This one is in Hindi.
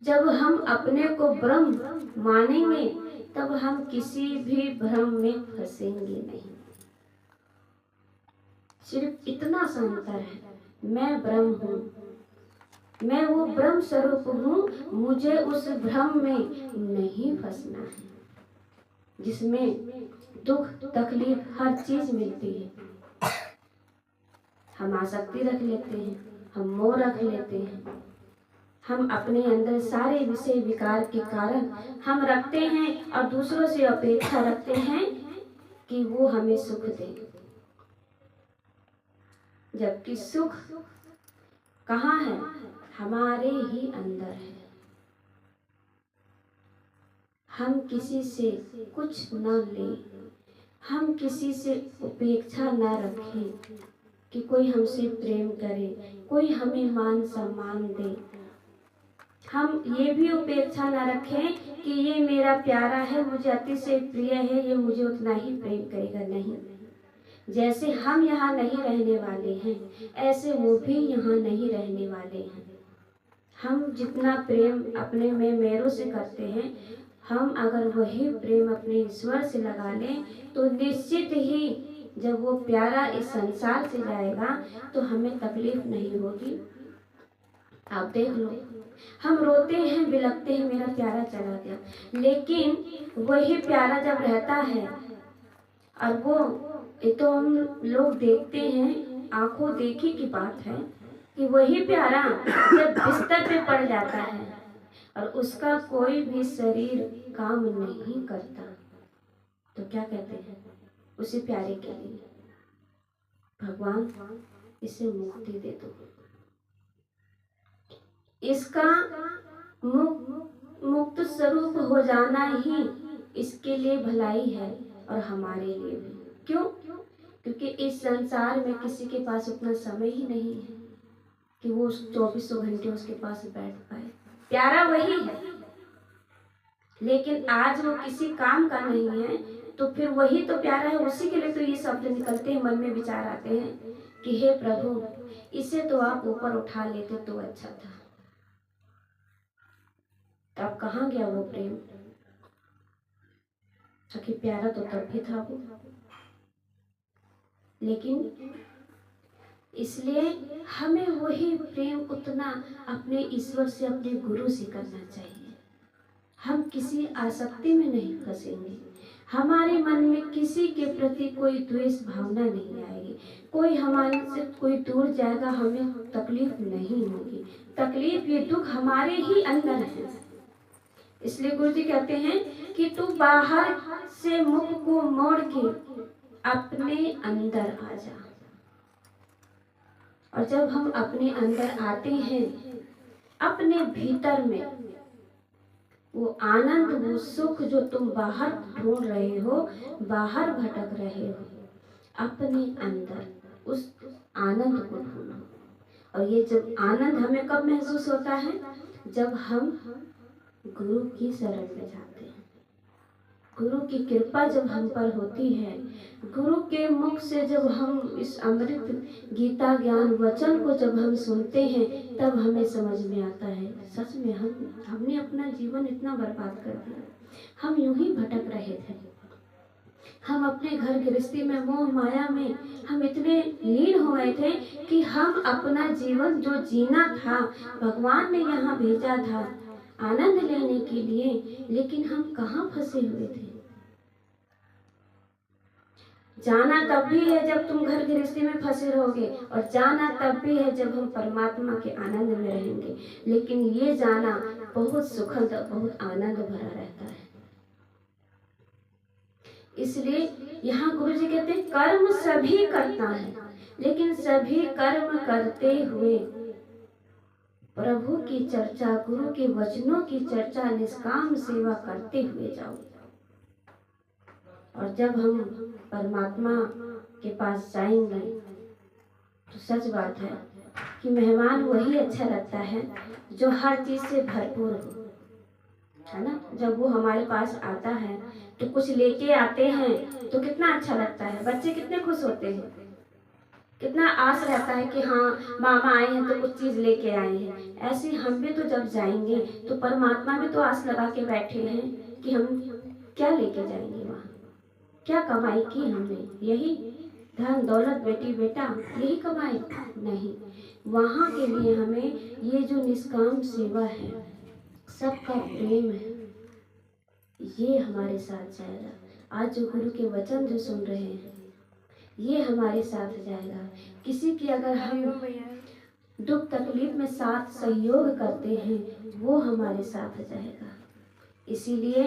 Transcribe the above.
जब हम अपने को ब्रह्म मानेंगे तब हम किसी भी भ्रम में फंसेंगे नहीं। सिर्फ इतना सा अंतर है, मैं ब्रह्म हूँ, मैं वो ब्रह्म स्वरूप हूँ, मुझे उस भ्रम में नहीं फंसना है जिसमें दुख तकलीफ हर चीज मिलती है। हम आसक्ति रख लेते हैं, हम मोह रख लेते हैं, हम अपने अंदर सारे विषय विकार के कारण हम रखते हैं और दूसरों से अपेक्षा रखते हैं कि वो हमें सुख दे, जबकि सुख कहाँ है? हमारे ही अंदर है। हम किसी से कुछ न लें, हम किसी से उपेक्षा न रखें कि कोई हमसे प्रेम करे, कोई हमें मान सम्मान दे। हम ये भी उपेक्षा न रखें कि ये मेरा प्यारा है, मुझे अतिशय प्रिय है, ये मुझे उतना ही प्रेम करेगा। नहीं, जैसे हम यहाँ नहीं रहने वाले हैं, ऐसे वो भी यहाँ नहीं रहने वाले हैं। हम जितना प्रेम अपने में मेरों से करते हैं, हम अगर वही प्रेम अपने ईश्वर से लगा लें तो निश्चित ही जब वो प्यारा इस संसार से जाएगा तो हमें तकलीफ नहीं होगी। आप देख लो, हम रोते हैं, बिलखते हैं, मेरा प्यारा चला गया, लेकिन वही प्यारा जब रहता है और वो, ये तो हम लोग देखते हैं, आंखों देखी की बात है कि वही प्यारा जब बिस्तर पे पड़ जाता है और उसका कोई भी शरीर काम नहीं करता, तो क्या कहते हैं उसी प्यारे के लिए, भगवान इसे मुक्ति दे दो, इसका मुक्त स्वरूप हो जाना ही इसके लिए भलाई है और हमारे लिए भी। क्यों? क्योंकि इस संसार में किसी के पास उतना समय ही नहीं है कि वो 24 घंटे उसके पास बैठ पाए। प्यारा वही है, लेकिन आज वो किसी काम का नहीं है, तो फिर वही तो प्यारा है, उसी के लिए तो ये शब्द निकलते हैं, मन में विचार आते हैं कि हे प्रभु, इसे तो आप ऊपर उठा लेते तो अच्छा था। तब कहाँ गया वो प्रेम? सखी प्यारा तो तब भी था वो, लेकिन इसलिए हमें वही प्रेम उतना अपने ईश्वर से, अपने गुरु से करना चाहिए। हम किसी आसक्ति में नहीं फंसेंगे, हमारे मन में किसी के प्रति कोई द्वेष भावना नहीं आएगी, कोई हमारे से कोई दूर जाएगा, हमें तकलीफ नहीं होगी। तकलीफ ये दुख हमारे ही अंदर है। इसलिए गुरु जी कहते हैं कि तू बाहर से मुख को मोड़ के अपने अंदर आ जा। और जब हम अपने अंदर आते हैं, अपने भीतर में वो आनंद, वो सुख जो तुम बाहर ढूंढ रहे हो, बाहर भटक रहे हो, अपने अंदर उस आनंद को ढूंढो। और ये जब आनंद हमें कब महसूस होता है? जब हम गुरु की शरण में जाते हैं, गुरु की कृपा जब हम पर होती है, गुरु के मुख से जब हम इस अमृत गीता ज्ञान वचन को जब हम सुनते हैं, तब हमें समझ में आता है सच में हमने अपना जीवन इतना बर्बाद कर दिया। हम यूं ही भटक रहे थे, हम अपने घर गृहस्थी में, मोह माया में हम इतने लीन हो गए थे कि हम अपना जीवन जो जीना था, भगवान ने यहाँ भेजा था आनंद लेने के लिए, लेकिन हम कहाँ फंसे हुए थे। जाना तब भी है जब तुम घर गृहस्थी में फंसे रहोगे, और जाना तब भी है जब हम परमात्मा के आनंद में रहेंगे। लेकिन ये जाना बहुत सुखद, बहुत आनंद भरा रहता है। इसलिए यहाँ गुरु जी कहते हैं कर्म सभी करता है, लेकिन सभी कर्म करते हुए प्रभु की चर्चा, गुरु के वचनों की चर्चा, निष्काम सेवा करते हुए जाओ। और जब हम परमात्मा के पास जाएंगे तो सच बात है कि मेहमान वही अच्छा लगता है जो हर चीज से भरपूर हो, है ना। जब वो हमारे पास आता है तो कुछ लेके आते हैं तो कितना अच्छा लगता है, बच्चे कितने खुश होते हैं, कितना आस रहता है कि हाँ मामा आए हैं तो कुछ चीज़ लेके आए हैं। ऐसे हम भी तो जब जाएंगे तो परमात्मा भी तो आस लगा के बैठे हैं कि हम क्या लेके जाएंगे वहाँ, क्या कमाई की हमने, यही धन दौलत बेटी बेटा यही कमाई? नहीं, वहाँ के लिए हमें ये जो निष्काम सेवा है, सबका प्रेम है, ये हमारे साथ जाएगा। आज जो गुरु के वचन जो सुन रहे हैं ये हमारे साथ जाएगा। किसी की अगर हम दुख तकलीफ में साथ सहयोग करते हैं वो हमारे साथ जाएगा। इसीलिए